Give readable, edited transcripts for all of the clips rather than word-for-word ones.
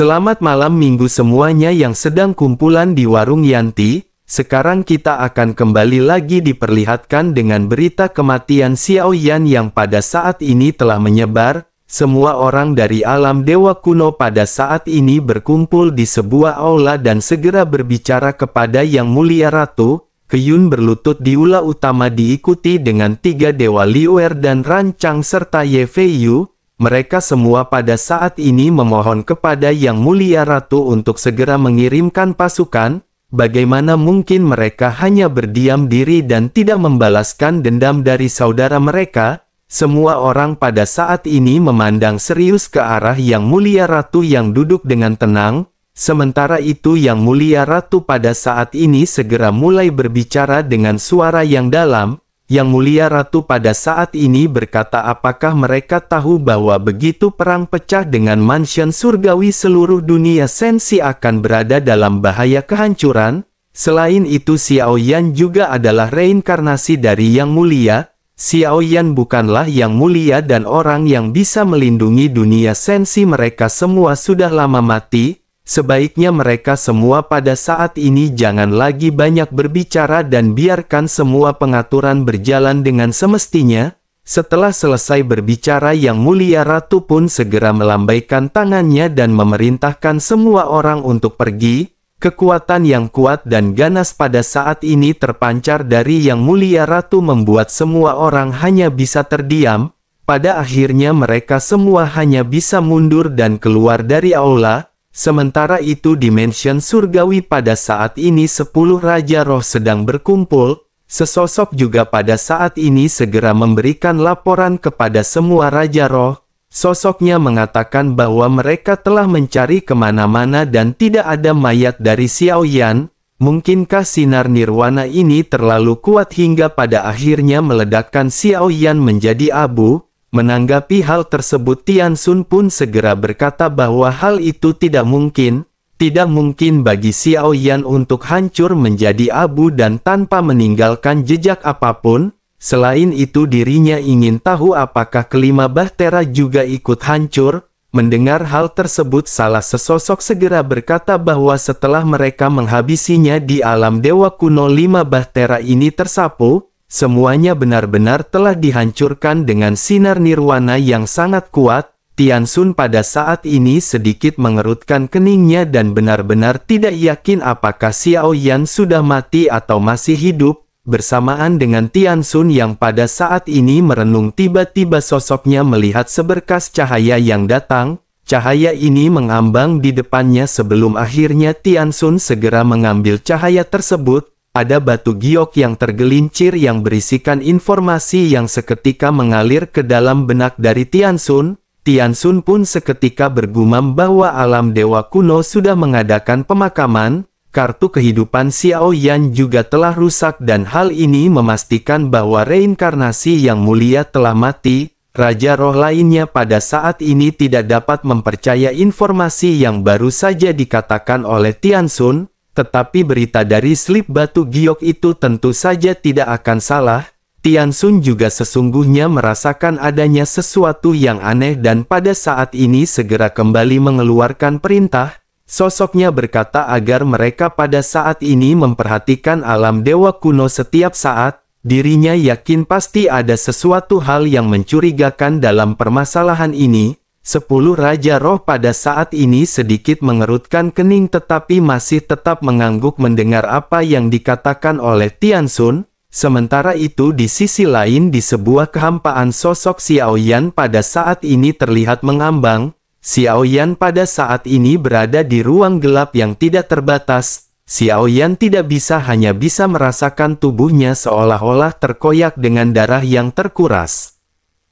Selamat malam minggu semuanya yang sedang kumpulan di Warung Yanti. Sekarang kita akan kembali lagi diperlihatkan dengan berita kematian Xiao Yan yang pada saat ini telah menyebar. Semua orang dari alam dewa kuno pada saat ini berkumpul di sebuah aula dan segera berbicara kepada Yang Mulia Ratu. Kyun berlutut di aula utama diikuti dengan 3 dewa Liuer dan Rancang serta Ye Fei Yu. Mereka semua pada saat ini memohon kepada Yang Mulia Ratu untuk segera mengirimkan pasukan. Bagaimana mungkin mereka hanya berdiam diri dan tidak membalaskan dendam dari saudara mereka? Semua orang pada saat ini memandang serius ke arah Yang Mulia Ratu yang duduk dengan tenang. Sementara itu Yang Mulia Ratu pada saat ini segera mulai berbicara dengan suara yang dalam. Yang Mulia Ratu pada saat ini berkata, apakah mereka tahu bahwa begitu perang pecah dengan mansion surgawi seluruh dunia Sensi akan berada dalam bahaya kehancuran? Selain itu Xiao Yan juga adalah reinkarnasi dari Yang Mulia. Xiao Yan bukanlah Yang Mulia dan orang yang bisa melindungi dunia Sensi. Mereka semua sudah lama mati. Sebaiknya mereka semua pada saat ini jangan lagi banyak berbicara dan biarkan semua pengaturan berjalan dengan semestinya. Setelah selesai berbicara Yang Mulia Ratu pun segera melambaikan tangannya dan memerintahkan semua orang untuk pergi. Kekuatan yang kuat dan ganas pada saat ini terpancar dari Yang Mulia Ratu membuat semua orang hanya bisa terdiam. Pada akhirnya mereka semua hanya bisa mundur dan keluar dari aula. Sementara itu di mansion surgawi pada saat ini 10 Raja Roh sedang berkumpul. Sesosok juga pada saat ini segera memberikan laporan kepada semua Raja Roh. Sosoknya mengatakan bahwa mereka telah mencari kemana-mana dan tidak ada mayat dari Xiao Yan. Mungkinkah sinar nirwana ini terlalu kuat hingga pada akhirnya meledakkan Xiao Yan menjadi abu? Menanggapi hal tersebut Tian Xun pun segera berkata bahwa hal itu tidak mungkin. Tidak mungkin bagi Xiao Yan untuk hancur menjadi abu dan tanpa meninggalkan jejak apapun. Selain itu dirinya ingin tahu apakah kelima bahtera juga ikut hancur. Mendengar hal tersebut salah sesosok segera berkata bahwa setelah mereka menghabisinya di alam dewa kuno 5 bahtera ini tersapu. Semuanya benar-benar telah dihancurkan dengan sinar nirwana yang sangat kuat. Tian Xun pada saat ini sedikit mengerutkan keningnya dan benar-benar tidak yakin apakah Xiao Yan sudah mati atau masih hidup. Bersamaan dengan Tian Xun yang pada saat ini merenung, tiba-tiba sosoknya melihat seberkas cahaya yang datang. Cahaya ini mengambang di depannya sebelum akhirnya Tian Xun segera mengambil cahaya tersebut. Ada batu giok yang tergelincir yang berisikan informasi yang seketika mengalir ke dalam benak dari Tian Xun. Tian Xun pun seketika bergumam bahwa alam dewa kuno sudah mengadakan pemakaman. Kartu kehidupan Xiao Yan juga telah rusak dan hal ini memastikan bahwa reinkarnasi Yang Mulia telah mati. Raja Roh lainnya pada saat ini tidak dapat mempercaya informasi yang baru saja dikatakan oleh Tian Xun. Tetapi berita dari slip batu giok itu tentu saja tidak akan salah. Tian Xun juga sesungguhnya merasakan adanya sesuatu yang aneh dan pada saat ini segera kembali mengeluarkan perintah. Sosoknya berkata agar mereka pada saat ini memperhatikan alam dewa kuno setiap saat. Dirinya yakin pasti ada sesuatu hal yang mencurigakan dalam permasalahan ini. 10 Raja Roh pada saat ini sedikit mengerutkan kening tetapi masih tetap mengangguk mendengar apa yang dikatakan oleh Tian Xun. Sementara itu di sisi lain di sebuah kehampaan sosok Xiao Yan pada saat ini terlihat mengambang. Xiao Yan pada saat ini berada di ruang gelap yang tidak terbatas. Xiao Yan tidak hanya bisa merasakan tubuhnya seolah-olah terkoyak dengan darah yang terkuras.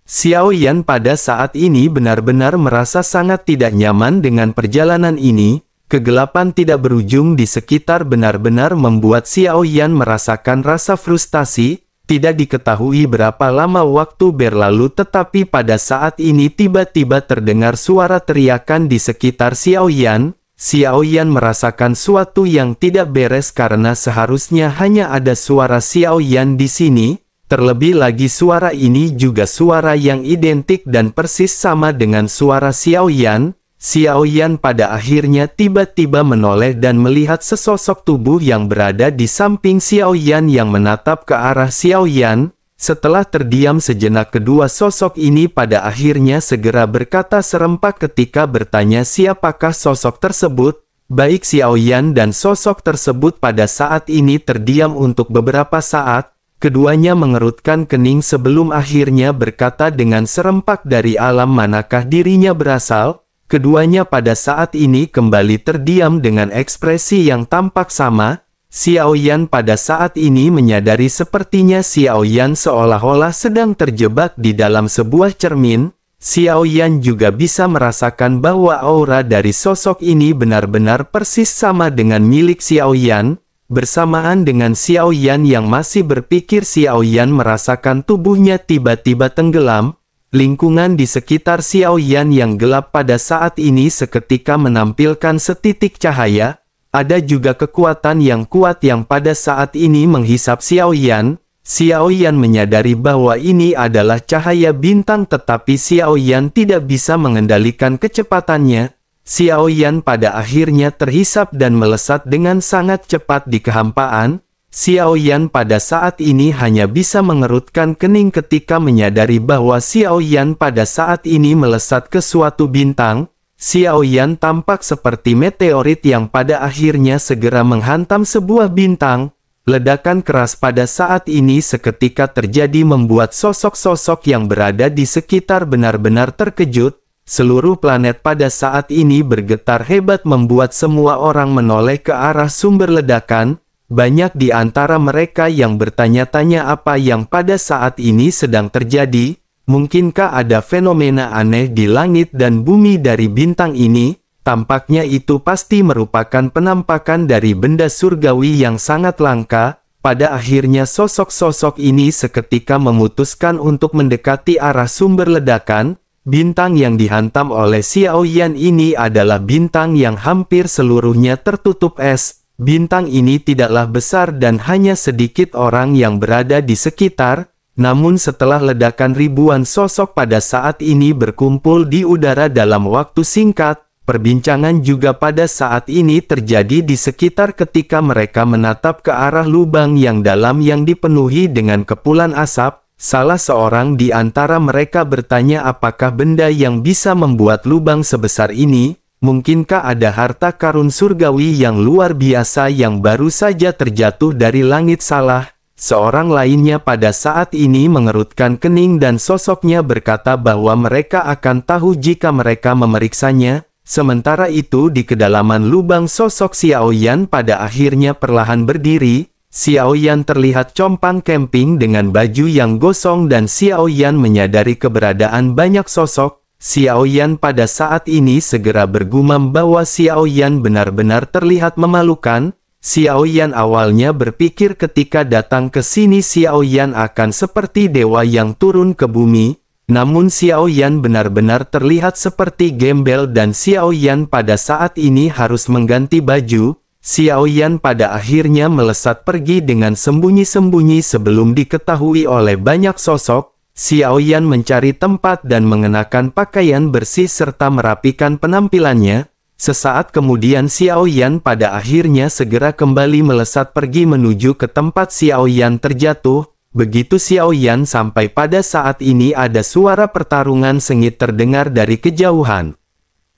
Xiao Yan pada saat ini benar-benar merasa sangat tidak nyaman dengan perjalanan ini. Kegelapan tidak berujung di sekitar benar-benar membuat Xiao Yan merasakan rasa frustasi. Tidak diketahui berapa lama waktu berlalu tetapi pada saat ini tiba-tiba terdengar suara teriakan di sekitar Xiao Yan. Xiao Yan merasakan suatu yang tidak beres karena seharusnya hanya ada suara Xiao Yan di sini. Terlebih lagi suara ini juga suara yang identik dan persis sama dengan suara Xiao Yan. Xiao Yan pada akhirnya tiba-tiba menoleh dan melihat sesosok tubuh yang berada di samping Xiao Yan yang menatap ke arah Xiao Yan. Setelah terdiam sejenak, kedua sosok ini pada akhirnya segera berkata serempak ketika bertanya siapakah sosok tersebut. Baik Xiao Yan dan sosok tersebut pada saat ini terdiam untuk beberapa saat. Keduanya mengerutkan kening sebelum akhirnya berkata dengan serempak, dari alam manakah dirinya berasal? Keduanya pada saat ini kembali terdiam dengan ekspresi yang tampak sama. Xiao Yan pada saat ini menyadari sepertinya Xiao Yan seolah-olah sedang terjebak di dalam sebuah cermin. Xiao Yan juga bisa merasakan bahwa aura dari sosok ini benar-benar persis sama dengan milik Xiao Yan. Bersamaan dengan Xiao Yan yang masih berpikir, Xiao Yan merasakan tubuhnya tiba-tiba tenggelam. Lingkungan di sekitar Xiao Yan yang gelap pada saat ini seketika menampilkan setitik cahaya. Ada juga kekuatan yang kuat yang pada saat ini menghisap Xiao Yan. Xiao Yan menyadari bahwa ini adalah cahaya bintang, tetapi Xiao Yan tidak bisa mengendalikan kecepatannya. Xiao Yan pada akhirnya terhisap dan melesat dengan sangat cepat di kehampaan. Xiao Yan pada saat ini hanya bisa mengerutkan kening ketika menyadari bahwa Xiao Yan pada saat ini melesat ke suatu bintang. Xiao Yan tampak seperti meteorit yang pada akhirnya segera menghantam sebuah bintang. Ledakan keras pada saat ini seketika terjadi membuat sosok-sosok yang berada di sekitar benar-benar terkejut. Seluruh planet pada saat ini bergetar hebat membuat semua orang menoleh ke arah sumber ledakan. Banyak di antara mereka yang bertanya-tanya apa yang pada saat ini sedang terjadi. Mungkinkah ada fenomena aneh di langit dan bumi dari bintang ini? Tampaknya itu pasti merupakan penampakan dari benda surgawi yang sangat langka. Pada akhirnya sosok-sosok ini seketika memutuskan untuk mendekati arah sumber ledakan. Bintang yang dihantam oleh Xiao Yan ini adalah bintang yang hampir seluruhnya tertutup es. Bintang ini tidaklah besar dan hanya sedikit orang yang berada di sekitar. Namun setelah ledakan, ribuan sosok pada saat ini berkumpul di udara dalam waktu singkat. Perbincangan juga pada saat ini terjadi di sekitar ketika mereka menatap ke arah lubang yang dalam yang dipenuhi dengan kepulan asap. Salah seorang di antara mereka bertanya apakah benda yang bisa membuat lubang sebesar ini. Mungkinkah ada harta karun surgawi yang luar biasa yang baru saja terjatuh dari langit? Salah seorang lainnya pada saat ini mengerutkan kening dan sosoknya berkata bahwa mereka akan tahu jika mereka memeriksanya. Sementara itu di kedalaman lubang, sosok Xiao Yan pada akhirnya perlahan berdiri. Xiao Yan terlihat compang camping dengan baju yang gosong dan Xiao Yan menyadari keberadaan banyak sosok. Xiao Yan pada saat ini segera bergumam bahwa Xiao Yan benar-benar terlihat memalukan. Xiao Yan awalnya berpikir ketika datang ke sini Xiao Yan akan seperti dewa yang turun ke bumi. Namun Xiao Yan benar-benar terlihat seperti gembel dan Xiao Yan pada saat ini harus mengganti baju. Xiao Yan pada akhirnya melesat pergi dengan sembunyi-sembunyi sebelum diketahui oleh banyak sosok. Xiao Yan mencari tempat dan mengenakan pakaian bersih serta merapikan penampilannya. Sesaat kemudian Xiao Yan pada akhirnya segera kembali melesat pergi menuju ke tempat Xiao Yan terjatuh. Begitu Xiao Yan sampai, pada saat ini ada suara pertarungan sengit terdengar dari kejauhan.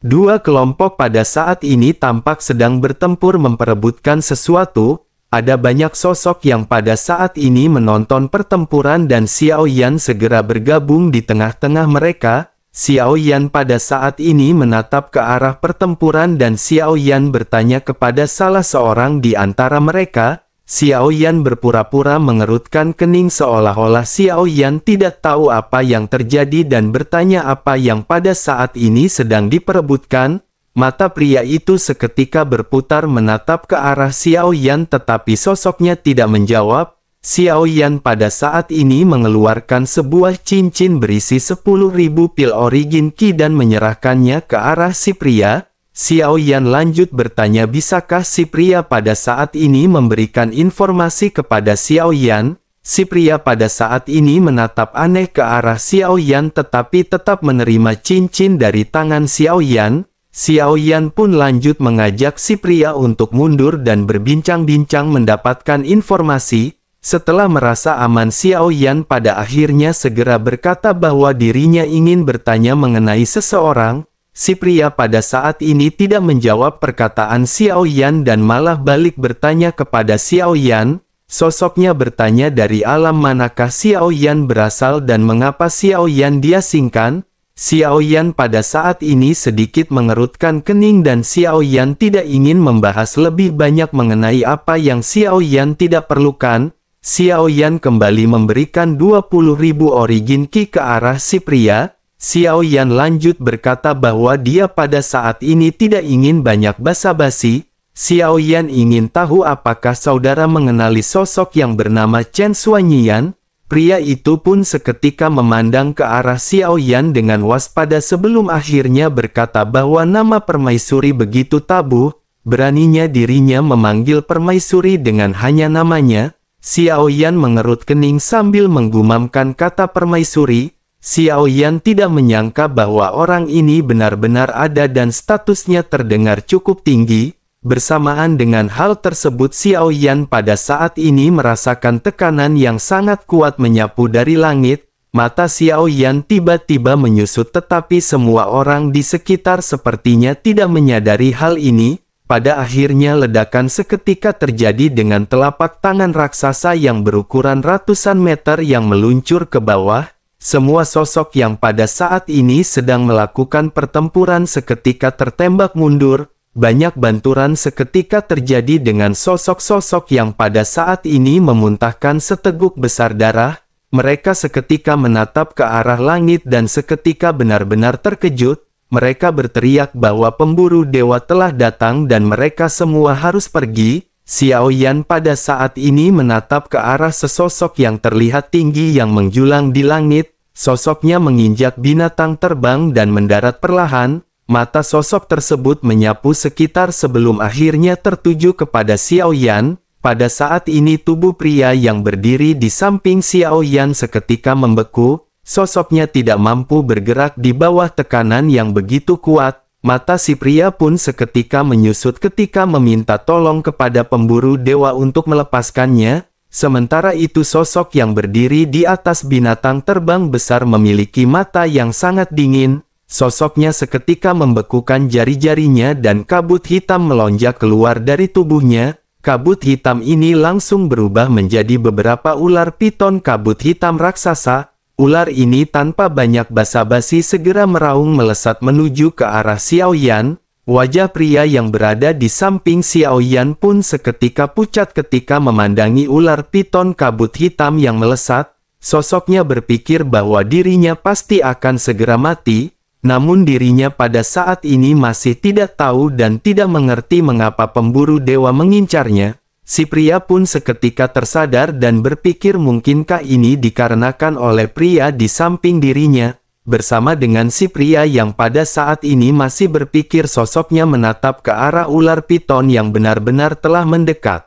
Dua kelompok pada saat ini tampak sedang bertempur memperebutkan sesuatu. Ada banyak sosok yang pada saat ini menonton pertempuran dan Xiao Yan segera bergabung di tengah-tengah mereka. Xiao Yan pada saat ini menatap ke arah pertempuran dan Xiao Yan bertanya kepada salah seorang di antara mereka. Xiao Yan berpura-pura mengerutkan kening seolah-olah Xiao Yan tidak tahu apa yang terjadi dan bertanya apa yang pada saat ini sedang diperebutkan. Mata pria itu seketika berputar menatap ke arah Xiao Yan tetapi sosoknya tidak menjawab. Xiao Yan pada saat ini mengeluarkan sebuah cincin berisi 10.000 pil origin Qi dan menyerahkannya ke arah si pria. Xiao Yan lanjut bertanya bisakah si pria pada saat ini memberikan informasi kepada Xiao Yan. Si pria pada saat ini menatap aneh ke arah Xiao Yan tetapi tetap menerima cincin dari tangan Xiao Yan. Xiao Yan pun lanjut mengajak si pria untuk mundur dan berbincang-bincang mendapatkan informasi. Setelah merasa aman, Xiao Yan pada akhirnya segera berkata bahwa dirinya ingin bertanya mengenai seseorang. Si pria pada saat ini tidak menjawab perkataan Xiao Yan dan malah balik bertanya kepada Xiao Yan. Sosoknya bertanya dari alam manakah Xiao Yan berasal dan mengapa Xiao Yan diasingkan. Xiao Yan pada saat ini sedikit mengerutkan kening dan Xiao Yan tidak ingin membahas lebih banyak mengenai apa yang Xiao Yan tidak perlukan. Xiao Yan kembali memberikan 20.000 origin ki ke arah si pria. Xiao Yan lanjut berkata bahwa dia pada saat ini tidak ingin banyak basa-basi. Xiao Yan ingin tahu apakah saudara mengenali sosok yang bernama Chen Xuanyian. Pria itu pun seketika memandang ke arah Xiao Yan dengan waspada sebelum akhirnya berkata bahwa nama permaisuri begitu tabu. Beraninya dirinya memanggil permaisuri dengan hanya namanya. Xiao Yan mengerut kening sambil menggumamkan kata permaisuri. Xiao Yan tidak menyangka bahwa orang ini benar-benar ada dan statusnya terdengar cukup tinggi. Bersamaan dengan hal tersebut, Xiao Yan pada saat ini merasakan tekanan yang sangat kuat menyapu dari langit. Mata Xiao Yan tiba-tiba menyusut, tetapi semua orang di sekitar sepertinya tidak menyadari hal ini. Pada akhirnya ledakan seketika terjadi dengan telapak tangan raksasa yang berukuran ratusan meter yang meluncur ke bawah. Semua sosok yang pada saat ini sedang melakukan pertempuran seketika tertembak mundur. Banyak benturan seketika terjadi dengan sosok-sosok yang pada saat ini memuntahkan seteguk besar darah. Mereka seketika menatap ke arah langit dan seketika benar-benar terkejut. Mereka berteriak bahwa pemburu dewa telah datang dan mereka semua harus pergi. Xiao Yan pada saat ini menatap ke arah sesosok yang terlihat tinggi yang menjulang di langit. Sosoknya menginjak binatang terbang dan mendarat perlahan. Mata sosok tersebut menyapu sekitar sebelum akhirnya tertuju kepada Xiao Yan. Pada saat ini tubuh pria yang berdiri di samping Xiao Yan seketika membeku. Sosoknya tidak mampu bergerak di bawah tekanan yang begitu kuat. Mata si pria pun seketika menyusut ketika meminta tolong kepada pemburu dewa untuk melepaskannya. Sementara itu sosok yang berdiri di atas binatang terbang besar memiliki mata yang sangat dingin. Sosoknya seketika membekukan jari-jarinya dan kabut hitam melonjak keluar dari tubuhnya. Kabut hitam ini langsung berubah menjadi beberapa ular piton kabut hitam raksasa. Ular ini tanpa banyak basa-basi segera meraung melesat menuju ke arah Xiao Yan. Wajah pria yang berada di samping Xiao Yan pun seketika pucat ketika memandangi ular piton kabut hitam yang melesat. Sosoknya berpikir bahwa dirinya pasti akan segera mati. Namun dirinya pada saat ini masih tidak tahu dan tidak mengerti mengapa pemburu dewa mengincarnya. Si pria pun seketika tersadar dan berpikir mungkinkah ini dikarenakan oleh pria di samping dirinya. Bersama dengan si pria yang pada saat ini masih berpikir, sosoknya menatap ke arah ular piton yang benar-benar telah mendekat.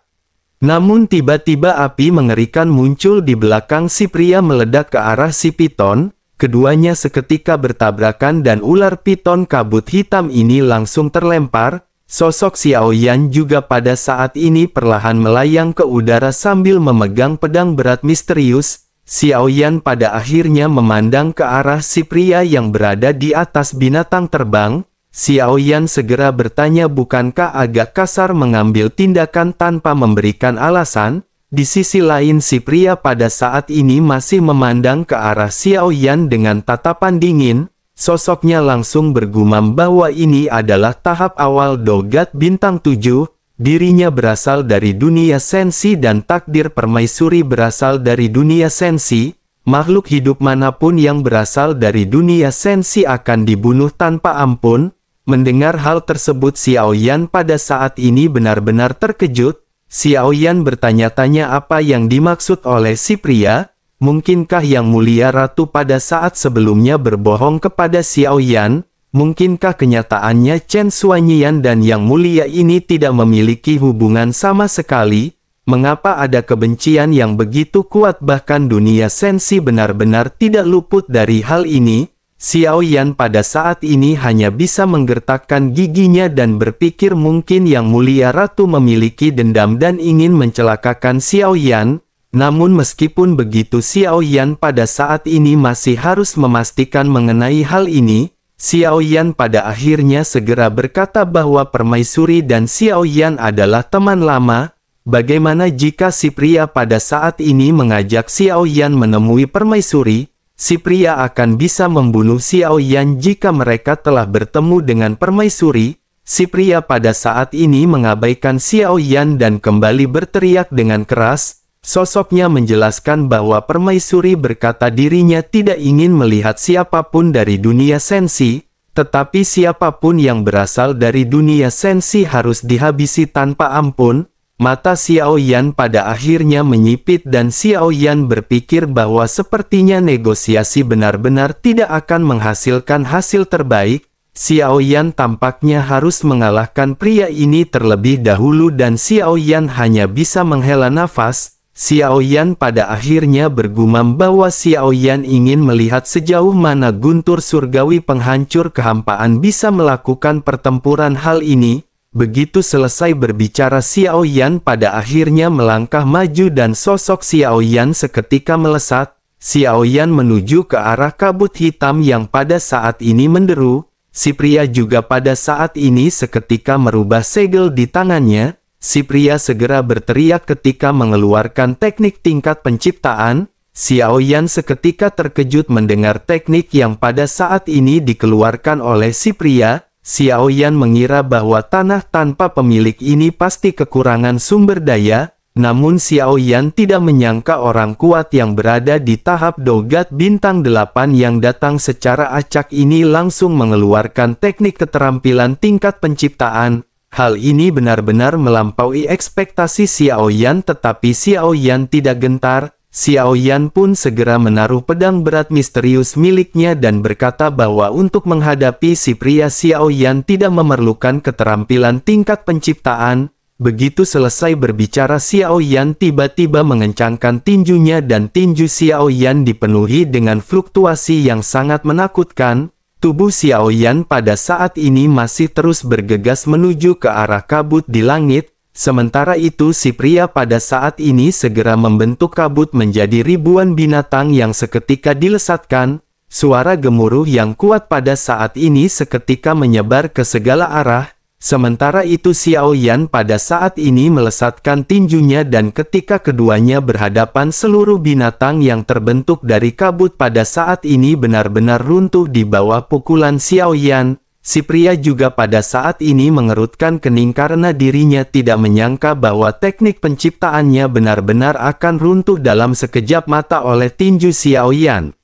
Namun tiba-tiba api mengerikan muncul di belakang si pria meledak ke arah si piton. Keduanya seketika bertabrakan dan ular piton kabut hitam ini langsung terlempar. Sosok Xiao Yan juga pada saat ini perlahan melayang ke udara sambil memegang pedang berat misterius. Xiao Yan pada akhirnya memandang ke arah si pria yang berada di atas binatang terbang. Xiao Yan segera bertanya, bukankah agak kasar mengambil tindakan tanpa memberikan alasan? Di sisi lain si pria pada saat ini masih memandang ke arah Xiao Yan dengan tatapan dingin. Sosoknya langsung bergumam bahwa ini adalah tahap awal dogat bintang 7. Dirinya berasal dari dunia sensi dan takdir permaisuri berasal dari dunia sensi. Makhluk hidup manapun yang berasal dari dunia sensi akan dibunuh tanpa ampun. Mendengar hal tersebut, Xiao Yan pada saat ini benar-benar terkejut. Xiao Yan bertanya-tanya apa yang dimaksud oleh si pria. Mungkinkah Yang Mulia Ratu pada saat sebelumnya berbohong kepada Xiao Yan? Mungkinkah kenyataannya Chen Xuanyian dan Yang Mulia ini tidak memiliki hubungan sama sekali? Mengapa ada kebencian yang begitu kuat bahkan dunia sensi benar-benar tidak luput dari hal ini? Xiao Yan pada saat ini hanya bisa menggertakkan giginya dan berpikir mungkin Yang Mulia Ratu memiliki dendam dan ingin mencelakakan Xiao Yan. Namun meskipun begitu Xiao Yan pada saat ini masih harus memastikan mengenai hal ini. Xiao Yan pada akhirnya segera berkata bahwa Permaisuri dan Xiao Yan adalah teman lama. Bagaimana jika si pria pada saat ini mengajak Xiao Yan menemui Permaisuri? Si pria akan bisa membunuh Xiao Yan jika mereka telah bertemu dengan Permaisuri. Si pria pada saat ini mengabaikan Xiao Yan dan kembali berteriak dengan keras. Sosoknya menjelaskan bahwa Permaisuri berkata dirinya tidak ingin melihat siapapun dari dunia sensi, tetapi siapapun yang berasal dari dunia sensi harus dihabisi tanpa ampun. Mata Xiao Yan pada akhirnya menyipit dan Xiao Yan berpikir bahwa sepertinya negosiasi benar-benar tidak akan menghasilkan hasil terbaik. Xiao Yan tampaknya harus mengalahkan pria ini terlebih dahulu dan Xiao Yan hanya bisa menghela nafas. Xiao Yan pada akhirnya bergumam bahwa Xiao Yan ingin melihat sejauh mana guntur surgawi penghancur kehampaan bisa melakukan pertempuran hal ini. Begitu selesai berbicara Xiao Yan pada akhirnya melangkah maju dan sosok Xiao Yan seketika melesat. Xiao Yan menuju ke arah kabut hitam yang pada saat ini menderu. Si pria juga pada saat ini seketika merubah segel di tangannya. Si pria segera berteriak ketika mengeluarkan teknik tingkat penciptaan. Xiao Yan seketika terkejut mendengar teknik yang pada saat ini dikeluarkan oleh si pria. Xiao Yan mengira bahwa tanah tanpa pemilik ini pasti kekurangan sumber daya, namun Xiao Yan tidak menyangka orang kuat yang berada di tahap dogat bintang 8 yang datang secara acak ini langsung mengeluarkan teknik keterampilan tingkat penciptaan. Hal ini benar-benar melampaui ekspektasi Xiao Yan, tetapi Xiao Yan tidak gentar. Xiao Yan pun segera menaruh pedang berat misterius miliknya dan berkata bahwa untuk menghadapi si pria Xiao Yan tidak memerlukan keterampilan tingkat penciptaan. Begitu selesai berbicara Xiao Yan tiba-tiba mengencangkan tinjunya dan tinju Xiao Yan dipenuhi dengan fluktuasi yang sangat menakutkan. Tubuh Xiao Yan pada saat ini masih terus bergegas menuju ke arah kabut di langit. Sementara itu si pria pada saat ini segera membentuk kabut menjadi ribuan binatang yang seketika dilesatkan. Suara gemuruh yang kuat pada saat ini seketika menyebar ke segala arah. Sementara itu Xiao Yan pada saat ini melesatkan tinjunya dan ketika keduanya berhadapan seluruh binatang yang terbentuk dari kabut pada saat ini benar-benar runtuh di bawah pukulan Xiao Yan. Si pria juga pada saat ini mengerutkan kening karena dirinya tidak menyangka bahwa teknik penciptaannya benar-benar akan runtuh dalam sekejap mata oleh tinju Xiao Yan.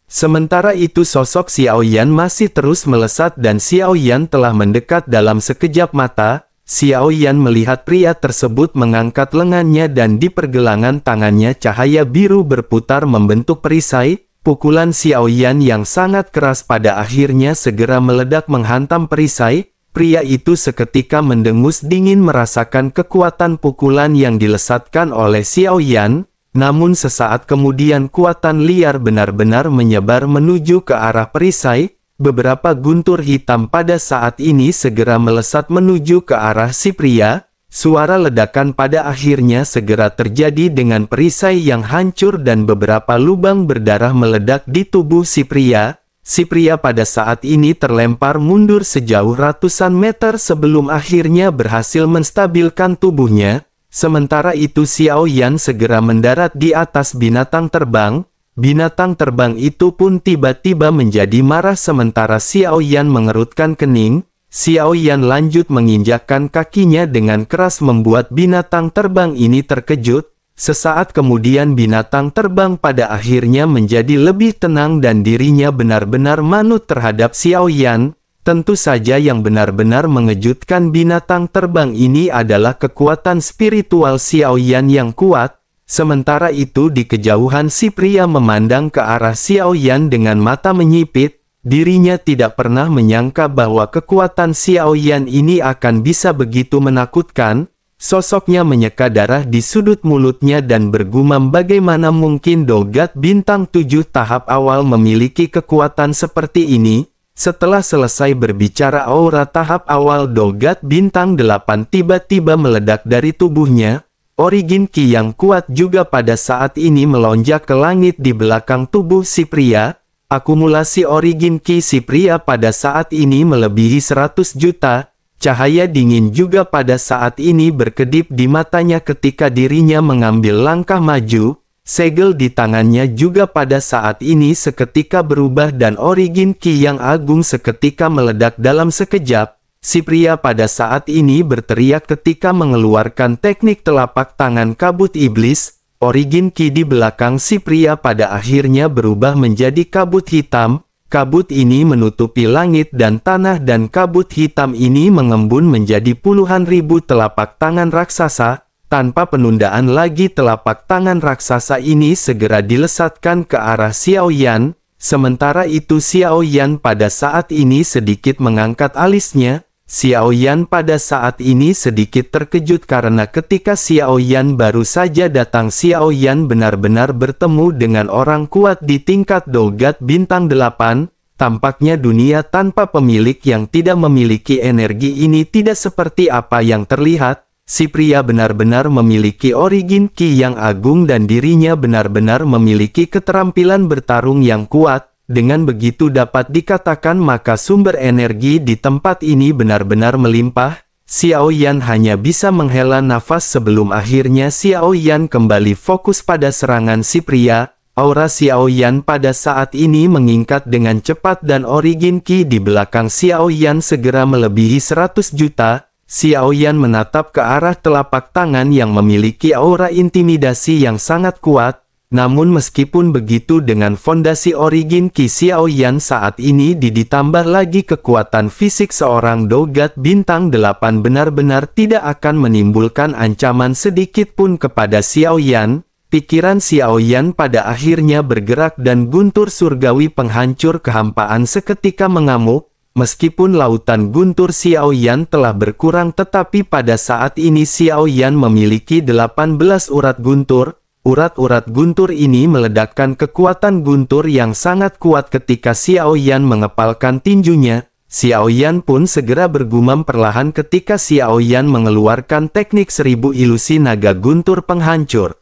Sementara itu sosok Xiao Yan masih terus melesat dan Xiao Yan telah mendekat dalam sekejap mata. Xiao Yan melihat pria tersebut mengangkat lengannya dan di pergelangan tangannya cahaya biru berputar membentuk perisai. Pukulan Xiao Yan yang sangat keras pada akhirnya segera meledak menghantam perisai. Pria itu seketika mendengus dingin merasakan kekuatan pukulan yang dilesatkan oleh Xiao Yan. Namun sesaat kemudian kuatan liar benar-benar menyebar menuju ke arah perisai. Beberapa guntur hitam pada saat ini segera melesat menuju ke arah si pria. Suara ledakan pada akhirnya segera terjadi dengan perisai yang hancur dan beberapa lubang berdarah meledak di tubuh si pria. Si pria pada saat ini terlempar mundur sejauh ratusan meter sebelum akhirnya berhasil menstabilkan tubuhnya. Sementara itu Xiao Yan segera mendarat di atas binatang terbang. Binatang terbang itu pun tiba-tiba menjadi marah sementara Xiao Yan mengerutkan kening. Xiao Yan lanjut menginjakkan kakinya dengan keras membuat binatang terbang ini terkejut. Sesaat kemudian binatang terbang pada akhirnya menjadi lebih tenang dan dirinya benar-benar manut terhadap Xiao Yan. Tentu saja yang benar-benar mengejutkan binatang terbang ini adalah kekuatan spiritual Xiao Yan yang kuat. Sementara itu di kejauhan si pria memandang ke arah Xiao Yan dengan mata menyipit. Dirinya tidak pernah menyangka bahwa kekuatan Xiao Yan ini akan bisa begitu menakutkan. Sosoknya menyeka darah di sudut mulutnya dan bergumam, bagaimana mungkin Dogat bintang 7 tahap awal memiliki kekuatan seperti ini. Setelah selesai berbicara, aura tahap awal Dogat bintang 8 tiba-tiba meledak dari tubuhnya. Origin Ki yang kuat juga pada saat ini melonjak ke langit di belakang tubuh si pria. Akumulasi Origin Ki si pria pada saat ini melebihi 100 juta. Cahaya dingin juga pada saat ini berkedip di matanya ketika dirinya mengambil langkah maju. Segel di tangannya juga pada saat ini seketika berubah dan Origin Ki yang agung seketika meledak dalam sekejap. Si pria pada saat ini berteriak ketika mengeluarkan teknik telapak tangan kabut iblis. Origin Ki di belakang si pria pada akhirnya berubah menjadi kabut hitam. Kabut ini menutupi langit dan tanah dan kabut hitam ini mengembun menjadi puluhan ribu telapak tangan raksasa. Tanpa penundaan lagi, telapak tangan raksasa ini segera dilesatkan ke arah Xiao Yan. Sementara itu Xiao Yan pada saat ini sedikit mengangkat alisnya. Xiao Yan pada saat ini sedikit terkejut karena ketika Xiao Yan baru saja datang, Xiao Yan benar-benar bertemu dengan orang kuat di tingkat Dogat bintang 8. Tampaknya dunia tanpa pemilik yang tidak memiliki energi ini tidak seperti apa yang terlihat. Si pria benar-benar memiliki Origin Ki yang agung dan dirinya benar-benar memiliki keterampilan bertarung yang kuat. Dengan begitu dapat dikatakan maka sumber energi di tempat ini benar-benar melimpah. Xiao Yan hanya bisa menghela nafas sebelum akhirnya Xiao Yan kembali fokus pada serangan si pria. Aura Xiao Yan pada saat ini meningkat dengan cepat dan Origin Ki di belakang Xiao Yan segera melebihi 100 juta. Xiao Yan menatap ke arah telapak tangan yang memiliki aura intimidasi yang sangat kuat. Namun meskipun begitu, dengan fondasi Origin Ki Xiao Yan saat ini ditambah lagi kekuatan fisik seorang Dogat bintang 8 benar-benar tidak akan menimbulkan ancaman sedikit pun kepada Xiao Yan. Pikiran Xiao Yan pada akhirnya bergerak dan guntur surgawi penghancur kehampaan seketika mengamuk. Meskipun lautan guntur Xiao Yan telah berkurang, tetapi pada saat ini Xiao Yan memiliki 18 urat guntur. Urat-urat guntur ini meledakkan kekuatan guntur yang sangat kuat ketika Xiao Yan mengepalkan tinjunya. Xiao Yan pun segera bergumam perlahan ketika Xiao Yan mengeluarkan teknik 1000 ilusi naga guntur penghancur.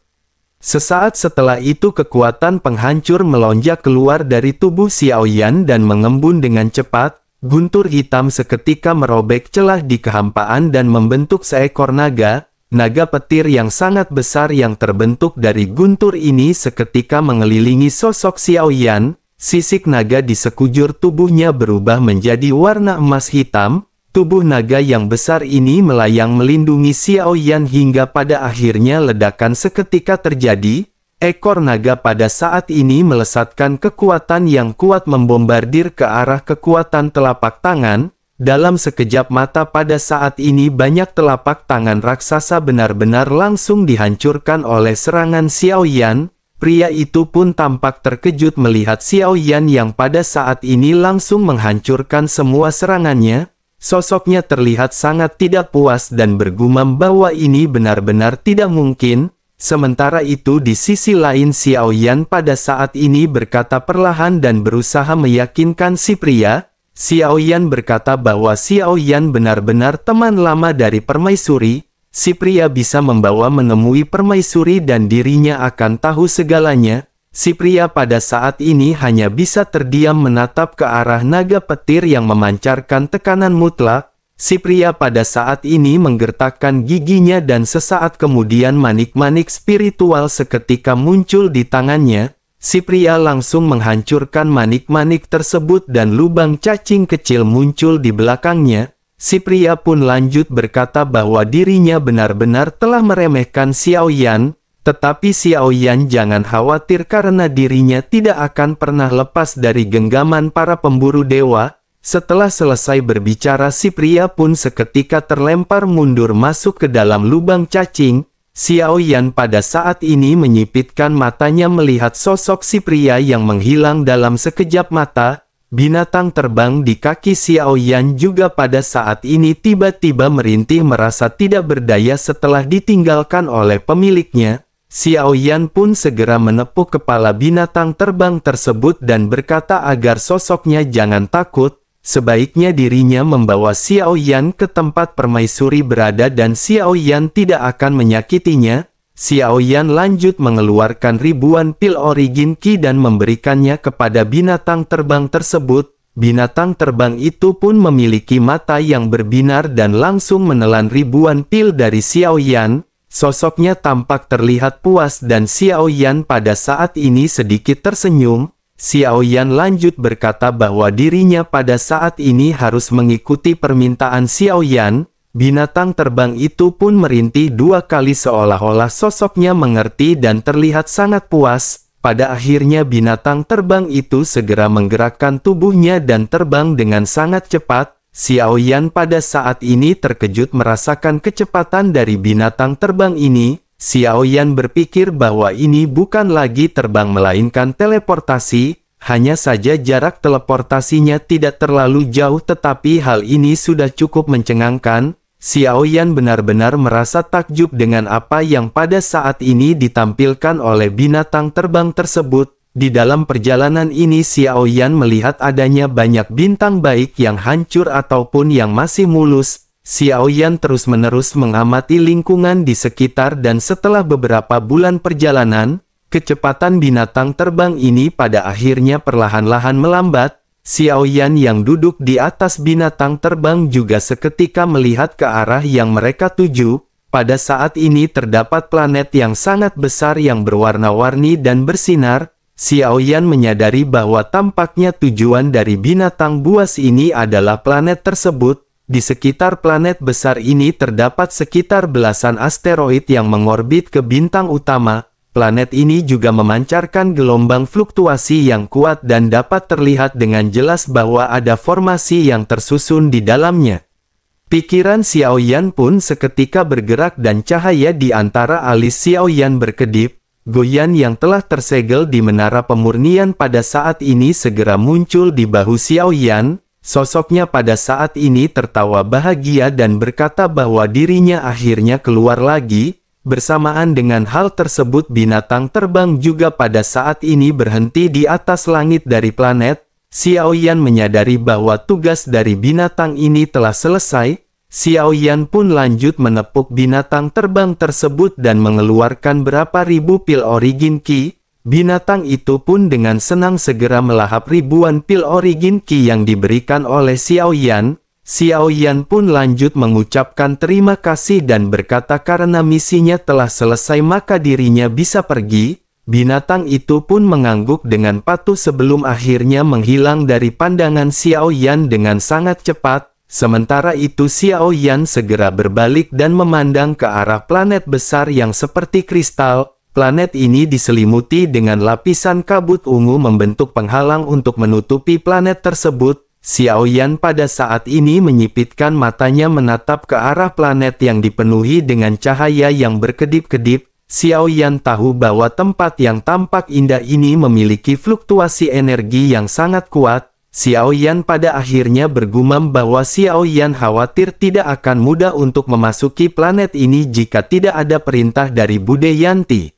Sesaat setelah itu kekuatan penghancur melonjak keluar dari tubuh Xiao Yan dan mengembun dengan cepat. Guntur hitam seketika merobek celah di kehampaan dan membentuk seekor naga. Naga petir yang sangat besar yang terbentuk dari guntur ini seketika mengelilingi sosok Xiao Yan. Sisik naga di sekujur tubuhnya berubah menjadi warna emas hitam. Tubuh naga yang besar ini melayang melindungi Xiao Yan hingga pada akhirnya ledakan seketika terjadi. Ekor naga pada saat ini melesatkan kekuatan yang kuat membombardir ke arah kekuatan telapak tangan. Dalam sekejap mata pada saat ini banyak telapak tangan raksasa benar-benar langsung dihancurkan oleh serangan Xiao Yan. Pria itu pun tampak terkejut melihat Xiao Yan yang pada saat ini langsung menghancurkan semua serangannya. Sosoknya terlihat sangat tidak puas dan bergumam bahwa ini benar-benar tidak mungkin. Sementara itu di sisi lain Xiao Yan pada saat ini berkata perlahan dan berusaha meyakinkan si pria. Xiao Yan berkata bahwa Xiao Yan benar-benar teman lama dari permaisuri. Si pria bisa membawa menemui permaisuri dan dirinya akan tahu segalanya. Si pria pada saat ini hanya bisa terdiam menatap ke arah naga petir yang memancarkan tekanan mutlak. Si pria pada saat ini menggertakkan giginya dan sesaat kemudian manik-manik spiritual seketika muncul di tangannya. Si pria langsung menghancurkan manik-manik tersebut dan lubang cacing kecil muncul di belakangnya. Si pria pun lanjut berkata bahwa dirinya benar-benar telah meremehkan Xiao Yan. Tetapi Xiao Yan jangan khawatir karena dirinya tidak akan pernah lepas dari genggaman para pemburu dewa. Setelah selesai berbicara si pria pun seketika terlempar mundur masuk ke dalam lubang cacing. Xiao Yan pada saat ini menyipitkan matanya melihat sosok si pria yang menghilang dalam sekejap mata. binatang terbang di kaki Xiao Yan juga pada saat ini tiba-tiba merintih merasa tidak berdaya setelah ditinggalkan oleh pemiliknya. Xiao Yan pun segera menepuk kepala binatang terbang tersebut dan berkata agar sosoknya jangan takut. Sebaiknya dirinya membawa Xiao Yan ke tempat permaisuri berada dan Xiao Yan tidak akan menyakitinya. Xiao Yan lanjut mengeluarkan ribuan pil origin Qi dan memberikannya kepada binatang terbang tersebut. Binatang terbang itu pun memiliki mata yang berbinar dan langsung menelan ribuan pil dari Xiao Yan. Sosoknya tampak terlihat puas dan Xiao Yan pada saat ini sedikit tersenyum. Xiao Yan lanjut berkata bahwa dirinya pada saat ini harus mengikuti permintaan Xiao Yan. Binatang terbang itu pun merintih 2 kali seolah-olah sosoknya mengerti dan terlihat sangat puas. Pada akhirnya binatang terbang itu segera menggerakkan tubuhnya dan terbang dengan sangat cepat. Xiao Yan pada saat ini terkejut merasakan kecepatan dari binatang terbang ini. Xiao Yan berpikir bahwa ini bukan lagi terbang melainkan teleportasi, hanya saja jarak teleportasinya tidak terlalu jauh tetapi hal ini sudah cukup mencengangkan. Xiao Yan benar-benar merasa takjub dengan apa yang pada saat ini ditampilkan oleh binatang terbang tersebut. Di dalam perjalanan ini Xiao Yan melihat adanya banyak bintang baik yang hancur ataupun yang masih mulus. Xiao Yan terus-menerus mengamati lingkungan di sekitar dan setelah beberapa bulan perjalanan, kecepatan binatang terbang ini pada akhirnya perlahan-lahan melambat. Xiao Yan yang duduk di atas binatang terbang juga seketika melihat ke arah yang mereka tuju. Pada saat ini terdapat planet yang sangat besar yang berwarna-warni dan bersinar. Xiao Yan menyadari bahwa tampaknya tujuan dari binatang buas ini adalah planet tersebut. Di sekitar planet besar ini terdapat sekitar belasan asteroid yang mengorbit ke bintang utama. Planet ini juga memancarkan gelombang fluktuasi yang kuat dan dapat terlihat dengan jelas bahwa ada formasi yang tersusun di dalamnya. Pikiran Xiao Yan pun seketika bergerak dan cahaya di antara alis Xiao Yan berkedip. Goyan yang telah tersegel di menara pemurnian pada saat ini segera muncul di bahu Xiao Yan. Sosoknya pada saat ini tertawa bahagia dan berkata bahwa dirinya akhirnya keluar lagi. Bersamaan dengan hal tersebut binatang terbang juga pada saat ini berhenti di atas langit dari planet. Xiao Yan menyadari bahwa tugas dari binatang ini telah selesai. Xiao Yan pun lanjut menepuk binatang terbang tersebut dan mengeluarkan berapa ribu pil origin Qi. Binatang itu pun dengan senang segera melahap ribuan pil origin Qi yang diberikan oleh Xiao Yan. Xiao Yan pun lanjut mengucapkan terima kasih dan berkata karena misinya telah selesai maka dirinya bisa pergi. Binatang itu pun mengangguk dengan patuh sebelum akhirnya menghilang dari pandangan Xiao Yan dengan sangat cepat. Sementara itu Xiao Yan segera berbalik dan memandang ke arah planet besar yang seperti kristal. Planet ini diselimuti dengan lapisan kabut ungu membentuk penghalang untuk menutupi planet tersebut. Xiao Yan pada saat ini menyipitkan matanya menatap ke arah planet yang dipenuhi dengan cahaya yang berkedip-kedip. Xiao Yan tahu bahwa tempat yang tampak indah ini memiliki fluktuasi energi yang sangat kuat. Xiao Yan pada akhirnya bergumam bahwa Xiao Yan khawatir tidak akan mudah untuk memasuki planet ini jika tidak ada perintah dari Bude Yanti.